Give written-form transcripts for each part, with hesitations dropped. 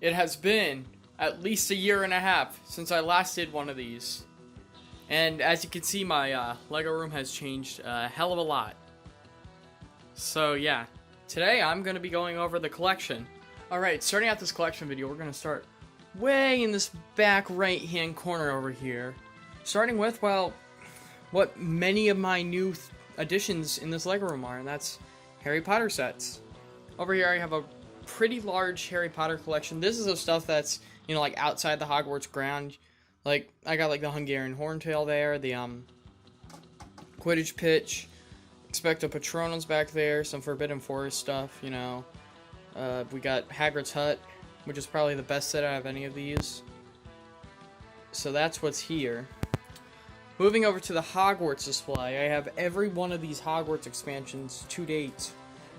It has been at least a year and a half since I last did one of these. And as you can see, my Lego room has changed a hell of a lot. So yeah, today I'm going to be going over the collection. Alright, starting out this collection video, we're going to start way in this back right hand corner over here. Starting with, well, what many of my new additions in this Lego room are, and that's Harry Potter sets. Over here I have a pretty large Harry Potter collection. This is the stuff that's, you know, like outside the Hogwarts ground. Like, I got like the Hungarian Horntail there, the Quidditch pitch, Expecto Patronum's back there, some Forbidden Forest stuff, you know. We got Hagrid's Hut, which is probably the best set out of any of these. So that's what's here. Moving over to the Hogwarts display, I have every one of these Hogwarts expansions to date.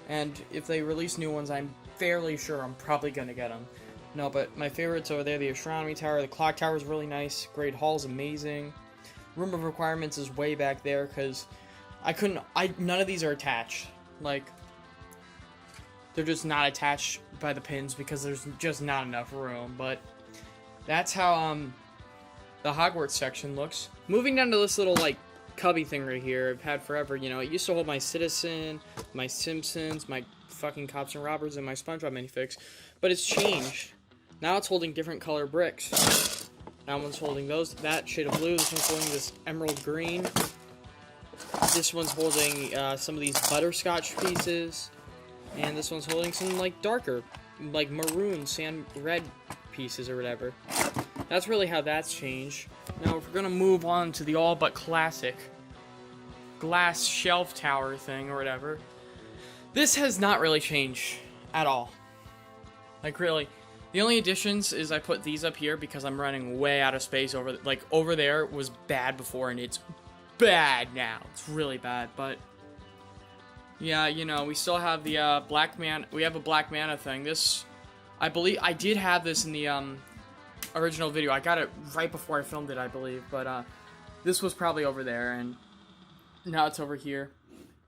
And if they release new ones, I'm fairly sure I'm probably going to get them. No, but my favorites over there, the Astronomy Tower, the Clock Tower is really nice, Great Hall's amazing. Room of Requirements is way back there, because none of these are attached. Like, they're just not attached by the pins, because there's just not enough room, but that's how, the Hogwarts section looks. Moving down to this little, like, cubby thing right here I've had forever, you know, it used to hold my Citizen, my Simpsons, my fucking Cops and Robbers, and my SpongeBob minifix, but it's changed. Now it's holding different color bricks. That one's holding that shade of blue, this one's holding this emerald green, this one's holding some of these butterscotch pieces, and this one's holding some, like, darker, like, maroon, sand red pieces or whatever. That's really how that's changed. Now, if we're gonna move on to the all but classic glass shelf tower thing or whatever, this has not really changed at all. Like, really. The only additions is I put these up here because I'm running way out of space over there was bad before, and it's bad now. It's really bad, but yeah, you know, we still have the Black Man. We have a Black Mana thing. This, I believe, I did have this in the original video. I got it right before I filmed it, I believe, but this was probably over there, and now it's over here.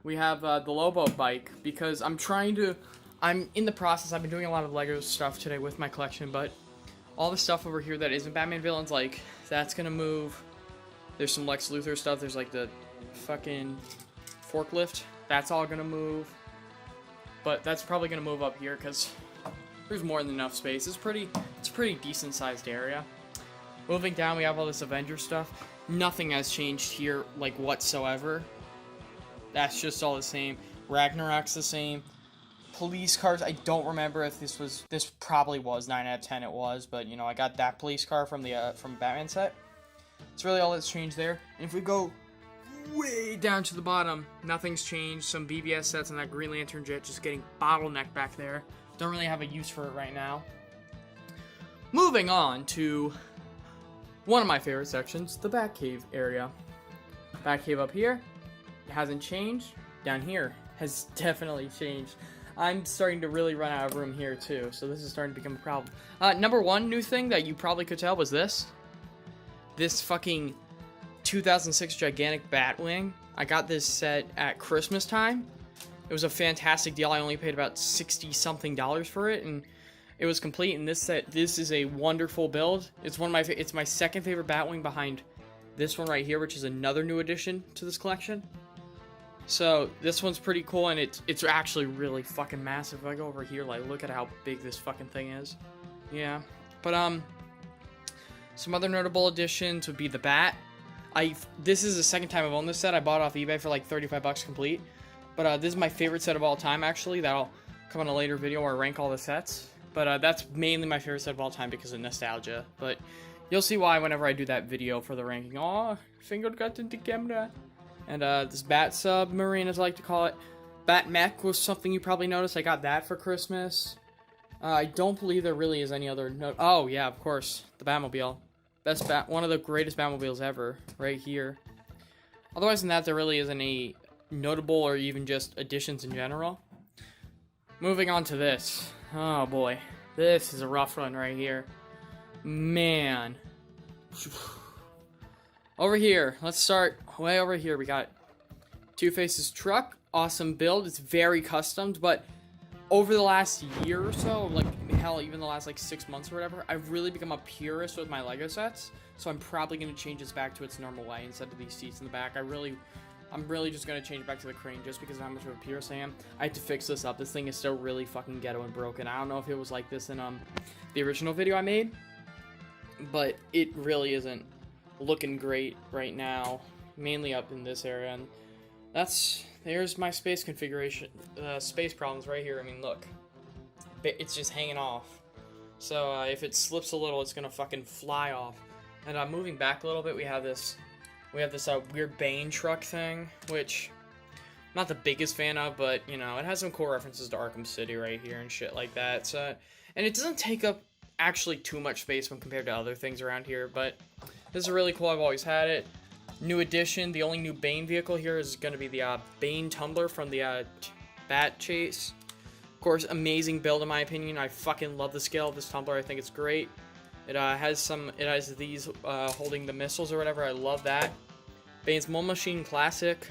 We have the Lobo bike, because I'm in the process, I've been doing a lot of Lego stuff today with my collection, but all the stuff over here that isn't Batman villains, like, that's gonna move. There's some Lex Luthor stuff, there's like the fucking forklift, that's all gonna move. But that's probably gonna move up here, because there's more than enough space. It's a pretty decent sized area. Moving down, we have all this Avenger stuff. Nothing has changed here, like, whatsoever. That's just all the same. Ragnarok's the same. Police cars, I don't remember if this probably was 9 out of 10 it was, but, you know, I got that police car from the from Batman set. It's really all that's changed there. And if we go way down to the bottom, nothing's changed. Some BBS sets and that Green Lantern jet just getting bottlenecked back there. Don't really have a use for it right now. Moving on to one of my favorite sections, the Batcave area. Batcave up here, it hasn't changed. Down here has definitely changed. I'm starting to really run out of room here too, so this is starting to become a problem. Number one new thing that you probably could tell was this. This fucking 2006 gigantic Batwing. I got this set at Christmas time. It was a fantastic deal. I only paid about $60-something for it, and it was complete. And this is a wonderful build. It's it's my second favorite Batwing behind this one right here, which is another new addition to this collection. So this one's pretty cool, and it's actually really fucking massive. If I go over here, like, look at how big this fucking thing is. Yeah, but some other notable additions would be the Bat. This is the second time I've owned this set. I bought it off eBay for like $35 complete. But this is my favorite set of all time, actually. That'll come in a later video where I rank all the sets. But that's mainly my favorite set of all time because of nostalgia. But you'll see why whenever I do that video for the ranking. Oh, finger got into camera. And this Bat Submarine, as I like to call it. Bat Mech was something you probably noticed. I got that for Christmas. I don't believe there really is any other note. Oh, yeah, of course. The Batmobile. One of the greatest Batmobiles ever. Right here. Otherwise than that, there really isn't any notable or even just additions in general. Moving on to this. Oh boy, this is a rough one right here. Man. Over here, let's start way over here. We got Two-Face's truck. Awesome build. It's very customed, but over the last year or so, like, hell, even the last, like, 6 months or whatever, I've really become a purist with my Lego sets, so I'm probably going to change this back to its normal way instead of these seats in the back. I'm really just going to change it back to the crane just because of how much of a purist I am. I had to fix this up. This thing is still really fucking ghetto and broken. I don't know if it was like this in, the original video I made, but it really isn't looking great right now, mainly up in this area, and there's my space configuration, space problems right here. I mean, look, it's just hanging off. So if it slips a little, it's gonna fucking fly off. And moving back a little bit, we have this weird Bane Truck thing, which I'm not the biggest fan of, but you know, it has some cool references to Arkham City right here and shit like that. So, and it doesn't take up actually too much space when compared to other things around here, but this is really cool. I've always had it. New addition, the only new Bane vehicle here is going to be the Bane Tumbler from the Batcave. Of course, amazing build in my opinion. I fucking love the scale of this tumbler. I think it's great. It has these holding the missiles or whatever. I love that. Bane's Mole Machine Classic.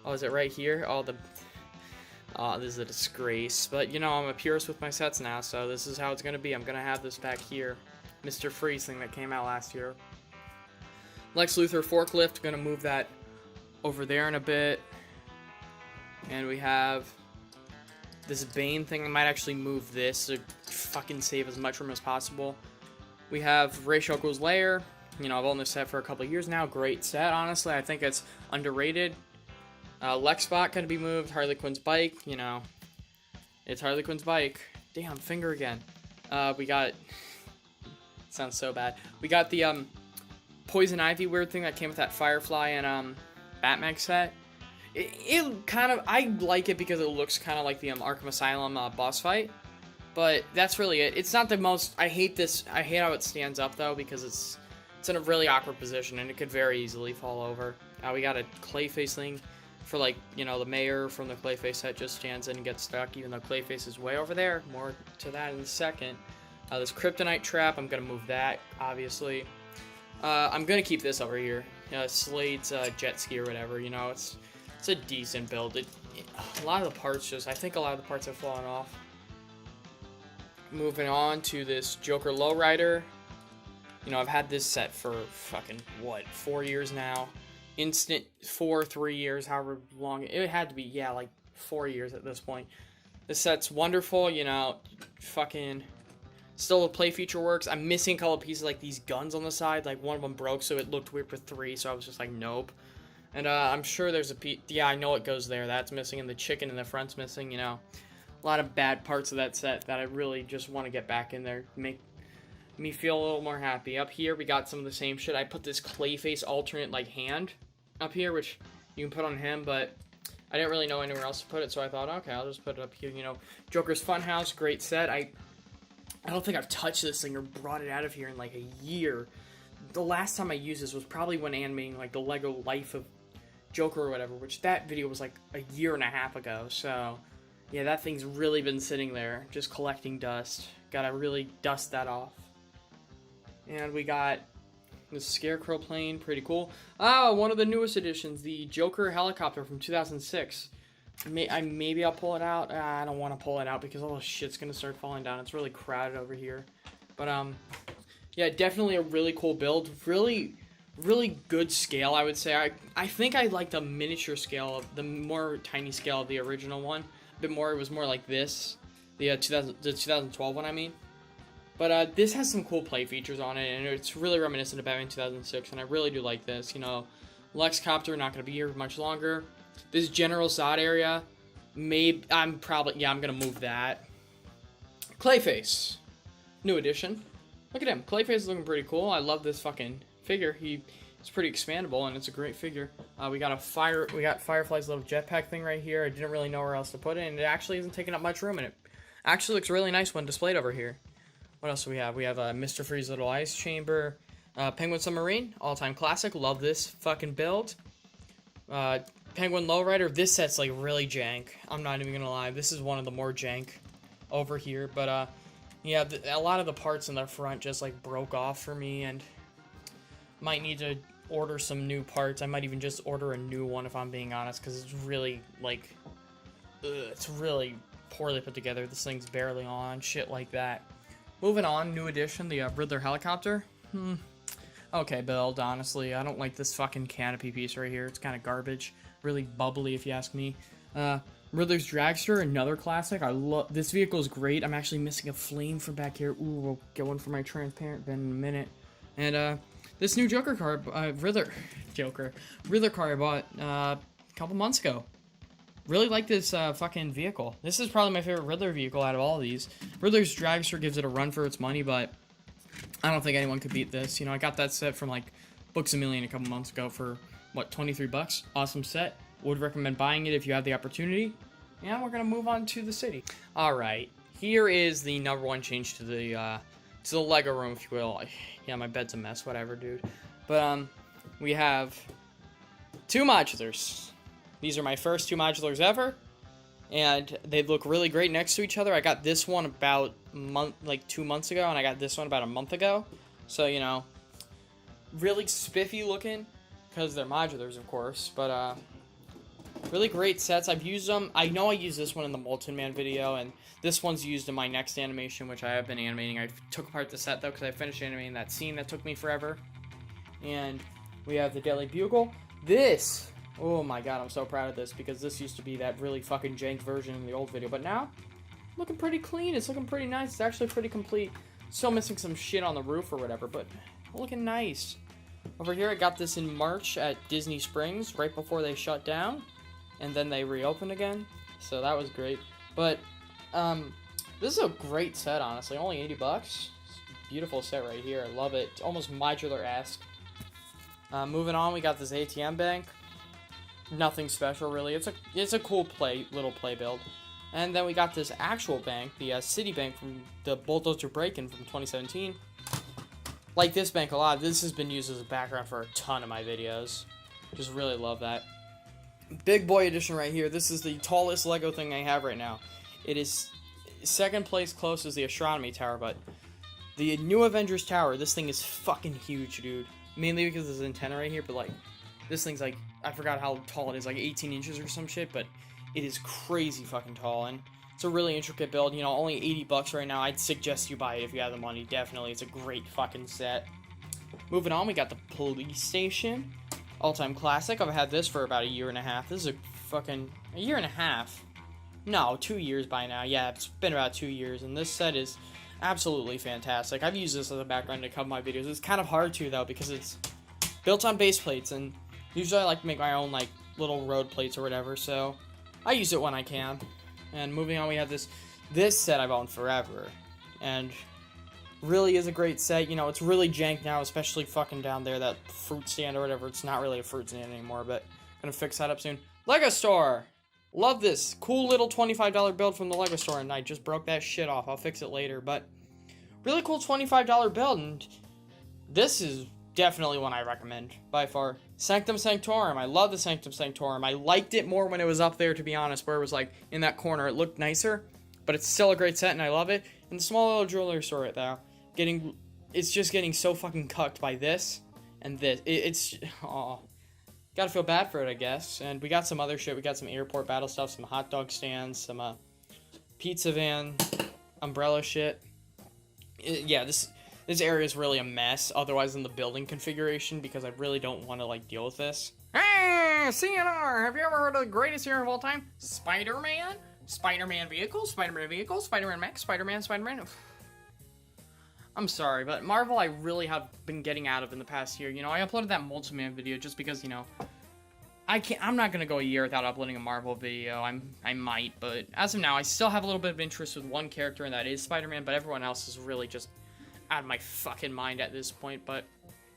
Oh, is it right here? Oh, this is a disgrace. But you know, I'm a purist with my sets now, so this is how it's going to be. I'm going to have this back here. Mr. Freeze thing that came out last year. Lex Luthor forklift, gonna move that over there in a bit. And we have this Bane thing. I might actually move this to fucking save as much room as possible. We have Ra's al Ghul's Lair. You know, I've owned this set for a couple of years now. Great set, honestly. I think it's underrated. Lexbot gonna be moved. Harley Quinn's bike. You know, it's Harley Quinn's bike. Damn, finger again. We got... sounds so bad. We got the, Poison Ivy weird thing that came with that Firefly and Batman set. It kind of, I like it because it looks kind of like the Arkham Asylum boss fight, but that's really it. It's not the most, I hate how it stands up though, because it's in a really awkward position and it could very easily fall over. We got a Clayface thing for, like, you know, the mayor from the Clayface set just stands in and gets stuck, even though Clayface is way over there. More to that in a second. This Kryptonite trap, I'm gonna move that, obviously. I'm gonna keep this over here. Slade's jet ski or whatever. You know, it's a decent build. A lot of the parts I think a lot of the parts have fallen off. Moving on to this Joker Lowrider. You know, I've had this set for fucking, what, 4 years now. 3 years, however long. It had to be, yeah, like 4 years at this point. This set's wonderful, you know, fucking... Still, the play feature works. I'm missing a couple pieces, like these guns on the side. Like, one of them broke, so it looked weird with 3, so I was just like, nope. And I'm sure there's a piece... Yeah, I know it goes there. That's missing, and the chicken in the front's missing, you know. A lot of bad parts of that set that I really just want to get back in there. Make me feel a little more happy. Up here, we got some of the same shit. I put this Clayface alternate, like, hand up here, which you can put on him, but I didn't really know anywhere else to put it, so I thought, okay, I'll just put it up here, you know. Joker's Funhouse, great set. I don't think I've touched this thing or brought it out of here in like a year. The last time I used this was probably when animating like the Lego Life of Joker or whatever, which that video was like a year and a half ago. So yeah, that thing's really been sitting there just collecting dust. Gotta really dust that off. And we got the Scarecrow plane, pretty cool. One of the newest additions, the Joker helicopter from 2006. Maybe I'll pull it out. I don't want to pull it out because all the shit's gonna start falling down. It's really crowded over here. But yeah, definitely a really cool build. Really good scale, I would say. I think I like the miniature scale of the more tiny scale of the original one. A bit more. It was more like this, the 2012 one, I mean. But this has some cool play features on it, and it's really reminiscent of Batman 2006. And I really do like this. You know, Lexcopter not gonna be here much longer. This General Zod area, I'm gonna move that. Clayface, new addition. Look at him. Clayface is looking pretty cool. I love this fucking figure. It's pretty expandable and it's a great figure. We got Firefly's little jetpack thing right here. I didn't really know where else to put it, and it actually isn't taking up much room, and it actually looks really nice when displayed over here. What else do we have? We have Mr. Freeze's little ice chamber. Penguin Submarine, all-time classic. Love this fucking build. Penguin Lowrider, this set's like really jank. I'm not even gonna lie, this is one of the more jank over here, but yeah, a lot of the parts in the front just like broke off for me, and might need to order some new parts. I might even just order a new one if I'm being honest, because it's really like, it's really poorly put together. This thing's barely on, shit like that. Moving on, new addition, the Riddler helicopter. Okay, build, honestly. I don't like this fucking canopy piece right here. It's kind of garbage. Really bubbly, if you ask me. Riddler's Dragster, another classic. I love this vehicle is great. I'm actually missing a flame from back here. Ooh, we'll get one for my transparent bin in a minute. And this new Joker car, Riddler car I bought a couple months ago. Really like this fucking vehicle. This is probably my favorite Riddler vehicle out of all of these. Riddler's Dragster gives it a run for its money, but I don't think anyone could beat this. You know, I got that set from like Books A Million a couple months ago for, what, 23 bucks? Awesome set. Would recommend buying it if you have the opportunity. And we're gonna move on to the city. All right, here is the #1 change to the Lego room, if you will. Yeah, my bed's a mess, whatever, dude. But we have 2 modulars. These are my first 2 modulars ever, and they look really great next to each other. I got this one about 2 months ago, and I got this one about a month ago. So, you know, really spiffy looking, because they're modulars, of course, but really great sets. I've used them. I know I used this one in the Molten Man video, and this one's used in my next animation, which I have been animating. I took apart the set, though, because I finished animating that scene that took me forever. And we have the Deadly Bugle. This, oh my god, I'm so proud of this, because this used to be that really fucking jank version in the old video. But now, looking pretty clean. It's looking pretty nice. It's actually pretty complete. Still missing some shit on the roof or whatever, but looking nice. Over here, I got this in March at Disney Springs, right before they shut down. And then they reopened again, so that was great. But this is a great set, honestly. Only 80 bucks. Beautiful set right here. I love it. It's almost modular-esque. Moving on, we got this ATM bank. Nothing special, really. It's a cool little play build. And then we got this actual bank, the City Bank from the Bulldozer Break-In from 2017. Like this bank a lot. This has been used as a background for a ton of my videos. Just really love that. Big boy edition right here. This is the tallest Lego thing I have right now. It is second place close as the Astronomy Tower, but the new Avengers Tower, this thing is fucking huge, dude. Mainly because there's an antenna right here, but like, this thing's like, I forgot how tall it is, like 18 inches or some shit, but it is crazy fucking tall, and it's a really intricate build. You know, only 80 bucks right now. I'd suggest you buy it if you have the money, definitely. It's a great fucking set. Moving on, we got the police station. All-time classic. I've had this for about a year and a half. This is a fucking... a year and a half? No, 2 years by now. Yeah, it's been about 2 years, and this set is absolutely fantastic. I've used this as a background in a couple of my videos. It's kind of hard to, though, because it's built on base plates, and usually I like to make my own, like, little road plates or whatever, so I use it when I can. And moving on, we have this set I've owned forever, and really is a great set. You know, it's really jank now, especially fucking down there, that fruit stand or whatever. It's not really a fruit stand anymore, but gonna fix that up soon. Lego Store! Love this. Cool little $25 build from the Lego Store, and I just broke that shit off. I'll fix it later, but really cool $25 build, and this is definitely one I recommend, by far. Sanctum Sanctorum. I love the Sanctum Sanctorum. I liked it more when it was up there, to be honest, where it was, like, in that corner. It looked nicer, but it's still a great set, and I love it. And the small little jewelry store right there. It's just getting so fucking cucked by this and this. It's gotta feel bad for it, I guess. And we got some other shit. We got some airport battle stuff, some hot dog stands, some pizza van, umbrella shit. Yeah, this area is really a mess. Otherwise, in the building configuration, because I really don't want to like deal with this. Hey, CNR! Have you ever heard of the greatest hero of all time? Spider-Man? Spider-Man vehicles? Spider-Man vehicles? Spider-Man mech? Spider-Man. I'm sorry, but Marvel I really have been getting out of in the past year. You know, I uploaded that Molten Man video just because, you know, I'm not gonna go a year without uploading a Marvel video. I might, but as of now, I still have a little bit of interest with one character, and that is Spider-Man, but everyone else is really just out of my fucking mind at this point. But,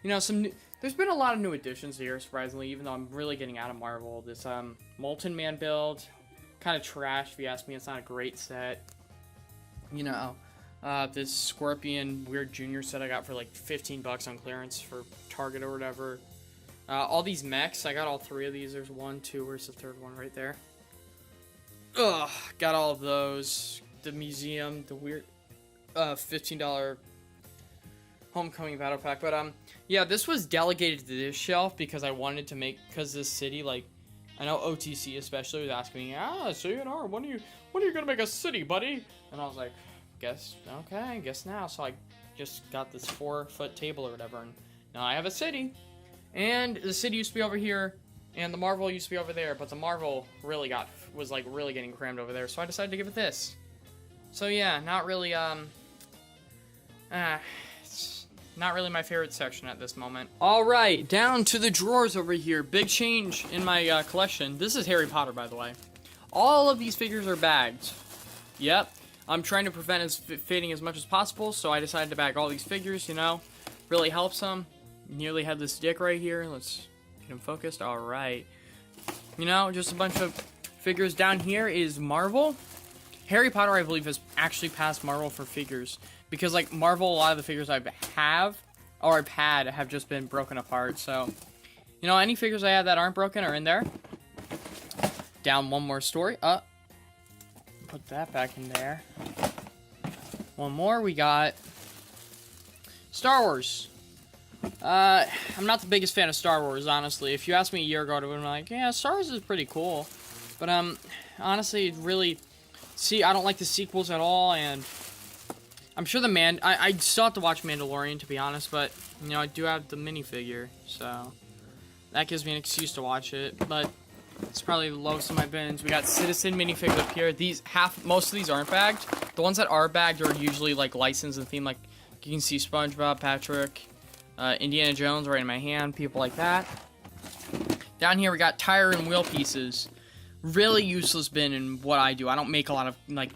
you know, there's been a lot of new additions here, surprisingly, even though I'm really getting out of Marvel. This, Molten Man build, kind of trash, if you ask me. It's not a great set. You know, this Scorpion Weird Junior set I got for like 15 bucks on clearance for Target or whatever. All these mechs, I got all 3 of these. There's 1, 2, where's the 3rd one? Right there. Ugh, got all of those. The museum, the weird, $15 Homecoming Battle Pack. But, yeah, this was delegated to this shelf because I wanted to make, because this city, like, I know OTC especially was asking me, CNR, when are you gonna make a city, buddy? And I was like, guess now. So I just got this 4-foot table or whatever, and now I have a city. And the city used to be over here, and the Marvel used to be over there, but the Marvel was like really getting crammed over there, so I decided to give it this. So yeah, not really it's not really my favorite section at this moment. Alright, down to the drawers over here. Big change in my collection. This is Harry Potter, by the way. All of these figures are bagged. Yep. I'm trying to prevent it fading as much as possible, so I decided to bag all these figures, you know. Really helps them. Nearly had this dick right here. Let's get him focused. Alright. You know, just a bunch of figures. Down here is Marvel. Harry Potter, I believe, has actually passed Marvel for figures. Because, like, Marvel, a lot of the figures I've had have just been broken apart. So, you know, any figures I have that aren't broken are in there. Down one more story. Put that back in there. One more. We got Star Wars. I'm not the biggest fan of Star Wars, honestly. If you asked me a year ago, I would have been like, yeah, Star Wars is pretty cool. But, honestly, really... See, I don't like the sequels at all, and I'm sure I still have to watch Mandalorian, to be honest, but, you know, I do have the minifigure, so that gives me an excuse to watch it, but it's probably the lowest of my bins. We got Citizen minifigs up here. Most of these aren't bagged. The ones that are bagged are usually, like, licensed and themed, like, you can see SpongeBob, Patrick, Indiana Jones right in my hand, people like that. Down here, we got tire and wheel pieces. Really useless bin in what I do. I don't make a lot of, like,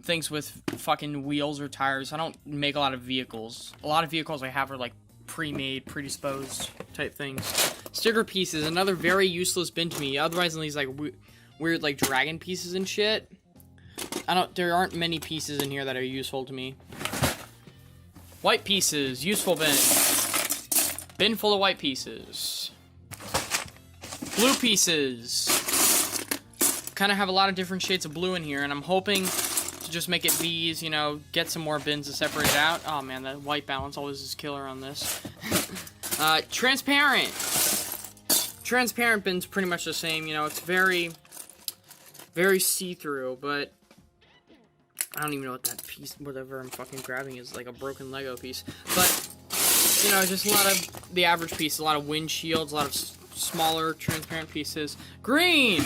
things with fucking wheels or tires. I don't make a lot of vehicles. A lot of vehicles I have are, like, pre-made, predisposed type things. Sticker pieces, another very useless bin to me. Otherwise than these, like, weird, like, dragon pieces and shit. There aren't many pieces in here that are useful to me. White pieces, useful bin. Bin full of white pieces. Blue pieces. Kind of have a lot of different shades of blue in here, and I'm hoping to just make it these, you know, get some more bins to separate it out. Oh man, the white balance always is killer on this. Transparent. Transparent bin's pretty much the same, you know, it's very see-through, but I don't even know what that piece, whatever I'm fucking grabbing is, like a broken Lego piece. But, you know, just a lot of the average pieces, a lot of windshields, a lot of smaller transparent pieces. Green!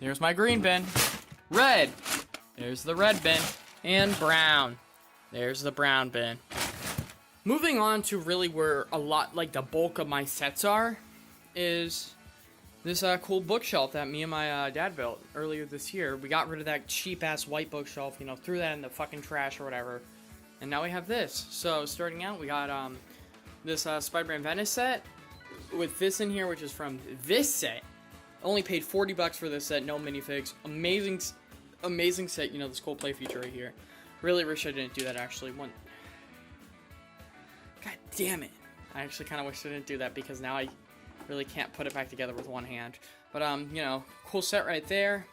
There's my green bin. Red. There's the red bin. And brown. There's the brown bin. Moving on to really where a lot, like the bulk of my sets are, is this cool bookshelf that me and my dad built earlier this year. We got rid of that cheap-ass white bookshelf, you know, threw that in the fucking trash or whatever. And now we have this. So, starting out, we got this Spider-Man Venice set with this in here, which is from this set. Only paid $40 for this set, no minifigs. Amazing set, you know, this cool play feature right here. Really wish I didn't do that, actually. God damn it. I actually kind of wish I didn't do that, because now I really can't put it back together with one hand. But, you know, cool set right there.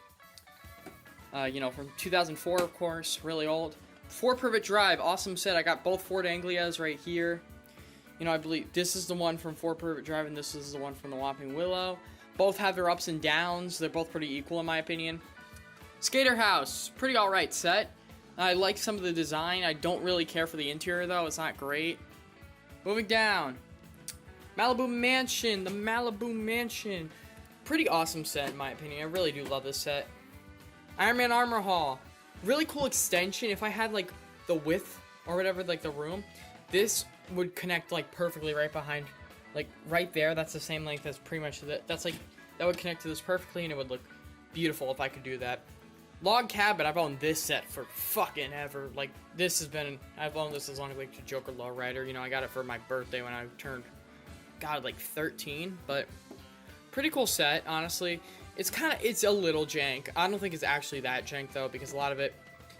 You know, from 2004, of course, really old. Ford Privet Drive, awesome set. I got both Ford Anglias right here. You know, I believe this is the one from Ford Privet Drive, and this is the one from the Whopping Willow. Both have their ups and downs. They're both pretty equal, in my opinion. Skater House, pretty alright set. I like some of the design. I don't really care for the interior, though. It's not great. Moving down. Malibu Mansion, the Malibu Mansion. Pretty awesome set, in my opinion. I really do love this set. Iron Man Armor Hall. Really cool extension. If I had, like, the width or whatever, like, the room, this would connect, like, perfectly right behind, like, right there. That's the same length as pretty much that's, like, that would connect to this perfectly, and it would look beautiful if I could do that. Log Cabin. I've owned this set for fucking ever. Like, I've owned this as long as, like, the Joker Lowrider. You know, I got it for my birthday when I turned, God, like, 13, but pretty cool set, honestly. It's a little jank. I don't think it's actually that jank, though, because a lot of it,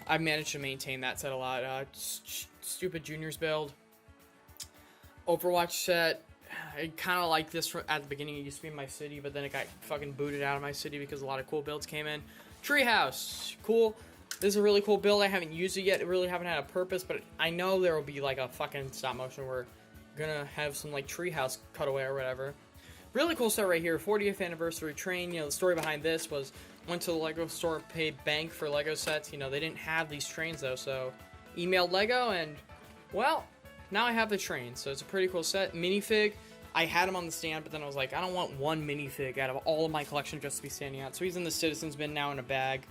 I've managed to maintain that set a lot. Stupid Juniors build. Overwatch set. I kind of like this at the beginning. It used to be in my city, but then it got fucking booted out of my city because a lot of cool builds came in. Treehouse. Cool. This is a really cool build. I haven't used it yet. It really haven't had a purpose, but I know there will be, like, a fucking stop motion where we're gonna have some, like, treehouse cutaway or whatever. Really cool set right here, 40th anniversary train. You know, the story behind this was, went to the Lego store, paid bank for Lego sets. You know, they didn't have these trains though, so emailed Lego and, well, now I have the train. So it's a pretty cool set. Minifig, I had him on the stand, but then I was like, I don't want one minifig out of all of my collection just to be standing out. So he's in the Citizens bin now in a bag.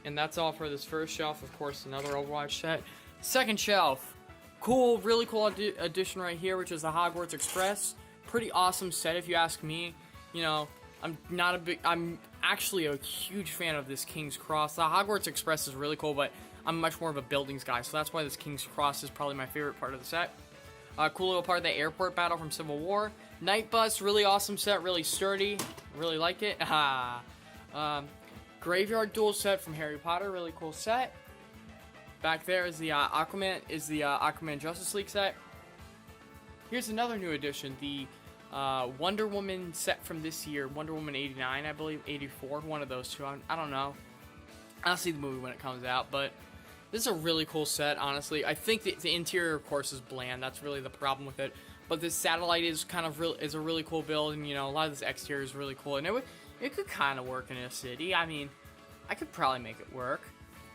And that's all for this first shelf. Of course, another Overwatch set. Second shelf, cool, really cool addition right here, which is the Hogwarts Express. Pretty awesome set if you ask me. You know, I'm actually a huge fan of this King's Cross. The Hogwarts Express is really cool, but I'm much more of a buildings guy, so that's why this King's Cross is probably my favorite part of the set. Cool little part of the airport battle from Civil War. Night Bus, really awesome set, really sturdy, really like it. Graveyard Duel set from Harry Potter, really cool set. Back there is the Aquaman Justice League set. Here's another new addition, the Wonder Woman set from this year, Wonder Woman 89, I believe, 84, one of those two, I don't know. I'll see the movie when it comes out, but this is a really cool set, honestly. I think the interior, of course, is bland, that's really the problem with it, but this satellite is kind of is a really cool build, and you know, a lot of this exterior is really cool, and it could kind of work in a city. I mean, I could probably make it work.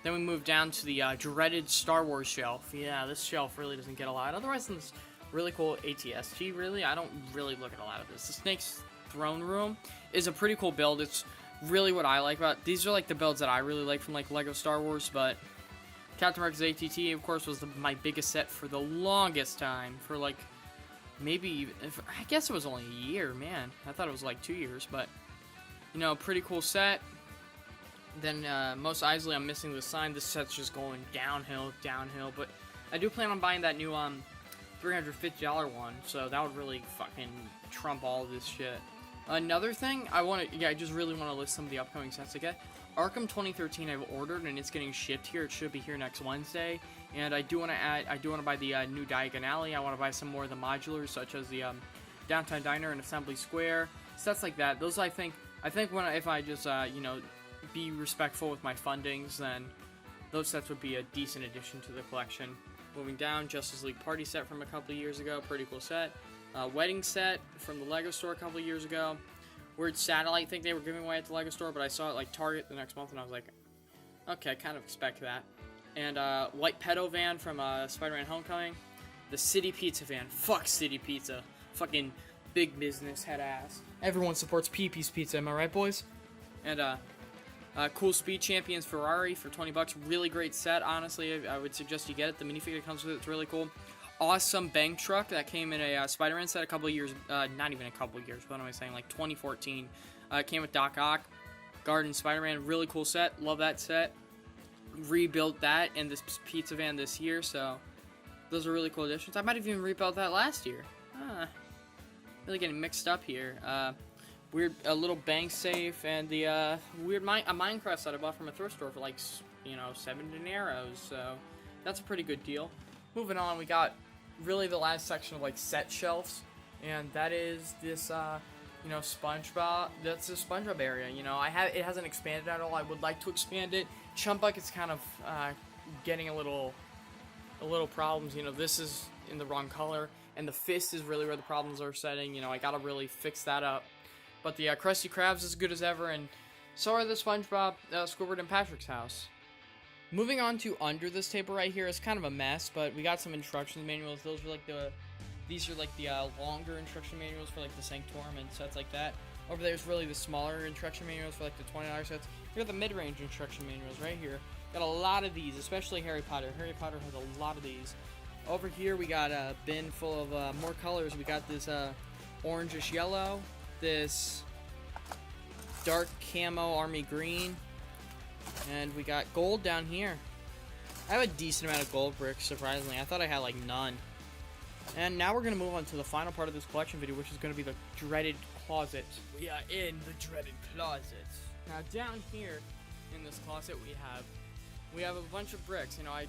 Then we move down to the dreaded Star Wars shelf. Yeah, this shelf really doesn't get a lot. Otherwise, than this really cool ATST, really, I don't really look at a lot of this. The Snake's Throne Room is a pretty cool build. It's really what I like about it. These are like the builds that I really like from like Lego Star Wars, but Captain America's ATT, of course, was my biggest set for the longest time. For like, maybe, I guess it was only a year, man. I thought it was like 2 years, but, you know, pretty cool set. Then, most obviously, I'm missing the sign. This set's just going downhill, but I do plan on buying that new, $350 one, so that would really fucking trump all of this shit. Another thing, I just really want to list some of the upcoming sets again. Arkham 2013 I've ordered, and it's getting shipped here. It should be here next Wednesday, and I do want to buy the new Diagon Alley. I want to buy some more of the modulars, such as the Downtown Diner and Assembly Square, sets like that. Those if I just you know, be respectful with my fundings, then those sets would be a decent addition to the collection. Moving down, Justice League Party set from a couple of years ago, pretty cool set. Wedding set from the Lego store a couple of years ago. Weird satellite thing they were giving away at the Lego store, but I saw it like Target the next month, and I was like, okay, I kind of expect that. And white pedo van from Spider-Man Homecoming. The City Pizza van. Fuck City Pizza. Fucking big business head ass. Everyone supports Pee-Pee's Pizza, am I right, boys? And cool Speed Champions Ferrari for 20 bucks. Really great set, honestly. I would suggest you get it. The minifigure that comes with it, it's really cool. Awesome Bane Truck that came in a Spider-Man set a couple of years, not even a couple of years, what am I saying, like 2014. Came with Doc Ock, Garden Spider-Man, really cool set, love that set. Rebuilt that in this pizza van this year, so those are really cool additions. I might have even rebuilt that last year. Really getting mixed up here. A little bank safe, and the a Minecraft set I bought from a thrift store for like, you know, 7 dineros, so that's a pretty good deal. Moving on, we got really the last section of like set shelves, and that is this you know, SpongeBob. That's the SpongeBob area. You know, it hasn't expanded at all. I would like to expand it. Chump Bucket's kind of getting a little problems. You know, this is in the wrong color, and the fist is really where the problems are setting. You know, I gotta really fix that up. But the Krusty Krabs is as good as ever, and so are the SpongeBob, Squidward, and Patrick's house. Moving on to under this table right here, it's kind of a mess, but we got some instruction manuals. These are like the longer instruction manuals for like the Sanctorum and sets like that. Over there's really the smaller instruction manuals for like the $20 sets. Here are the mid-range instruction manuals right here. Got a lot of these, especially Harry Potter. Harry Potter has a lot of these. Over here we got a bin full of more colors. We got this orangish yellow, this dark camo army green, and we got gold down here. I have a decent amount of gold bricks, surprisingly. I thought I had like none. And now we're going to move on to the final part of this collection video, which is going to be the dreaded closet. We are in the dreaded closet. Now down here in this closet we have a bunch of bricks. You know, I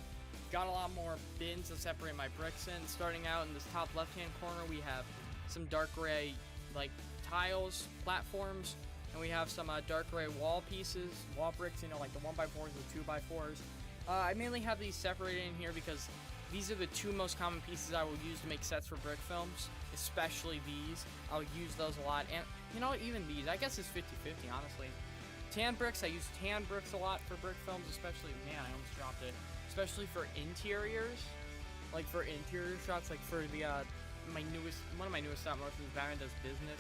got a lot more bins to separate my bricks in. Starting out in this top left hand corner, we have some dark gray like tiles, platforms, and we have some dark gray wall pieces, wall bricks, you know, like the 1x4s and the 2x4s. I mainly have these separated in here because These are the two most common pieces I will use to make sets for brick films, especially these. I'll use those a lot, and you know, even these, I guess it's 50-50, honestly. Tan bricks, I use tan bricks a lot for brick films, especially, man, I almost dropped it. Especially for interiors, like for interior shots, like for the, one of my newest stop motions, Batman Does Business.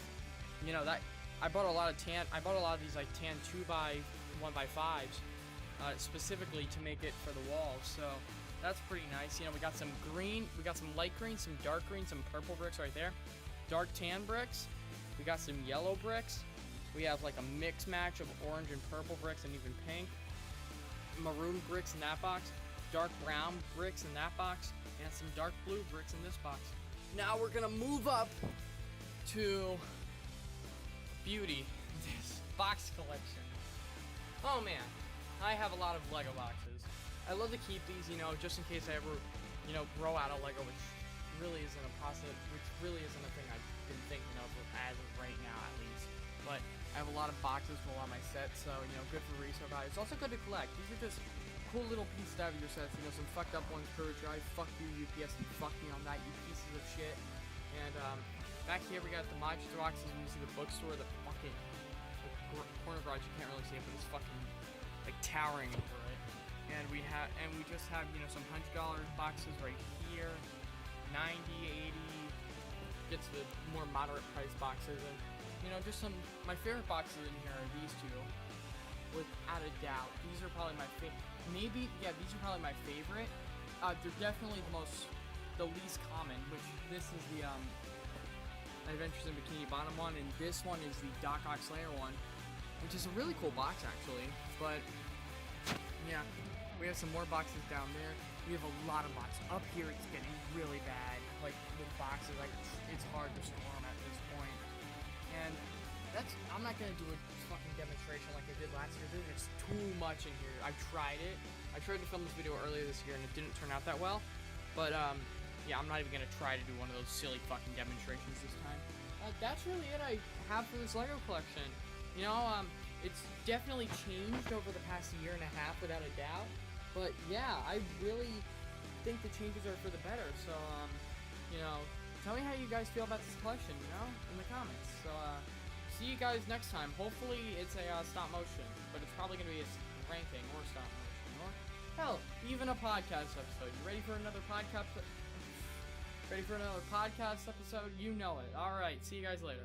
You know, that, I bought a lot of these, like, tan 2x1x5s, specifically to make it for the walls, so that's pretty nice. You know, we got some green, we got some light green, some dark green, some purple bricks right there. Dark tan bricks. We got some yellow bricks. We have like a mix match of orange and purple bricks and even pink. Maroon bricks in that box. Dark brown bricks in that box. And some dark blue bricks in this box. Now we're gonna move up to beauty, this box collection. Oh man, I have a lot of Lego boxes. I love to keep these, you know, just in case I ever, you know, grow out of Lego, which really isn't a thing I've been thinking of as of right now, at least. But I have a lot of boxes for a lot of my sets, so, you know, good for resale value. It's also good to collect. These are just cool little pieces to have in your sets. You know, some fucked up ones, Courage Drive, fuck you, UPS, and fuck me on that, you pieces of shit. And, back here we got the modular boxes, and you see the bookstore, the fucking corner garage, you can't really see it, but it's fucking, like, towering over it. And we just have, you know, some $100 boxes right here, 90, 80, gets the more moderate price boxes, and, you know, just some, my favorite boxes in here are these two, without a doubt. These are probably my favorite, these are probably my favorite. They're definitely the least common, which this is the, Adventures in Bikini Bottom one, and this one is the Doc Ock Slayer one, which is a really cool box, actually, but, yeah. We have some more boxes down there. We have a lot of boxes. Up here, it's getting really bad. Like, with boxes, like, it's hard to store them at this point. And I'm not going to do a fucking demonstration like I did last year. There's just too much in here. I tried it. I tried to film this video earlier this year, and it didn't turn out that well. But, yeah, I'm not even going to try to do one of those silly fucking demonstrations this time. That's really it I have for this Lego collection. You know, it's definitely changed over the past year and a half, without a doubt. But yeah, I really think the changes are for the better. So, you know, tell me how you guys feel about this collection, you know, in the comments. So, see you guys next time. Hopefully it's a stop motion, but it's probably going to be a ranking or stop motion, or hell, even a podcast episode. You ready for another podcast? Ready for another podcast episode? You know it. All right, see you guys later.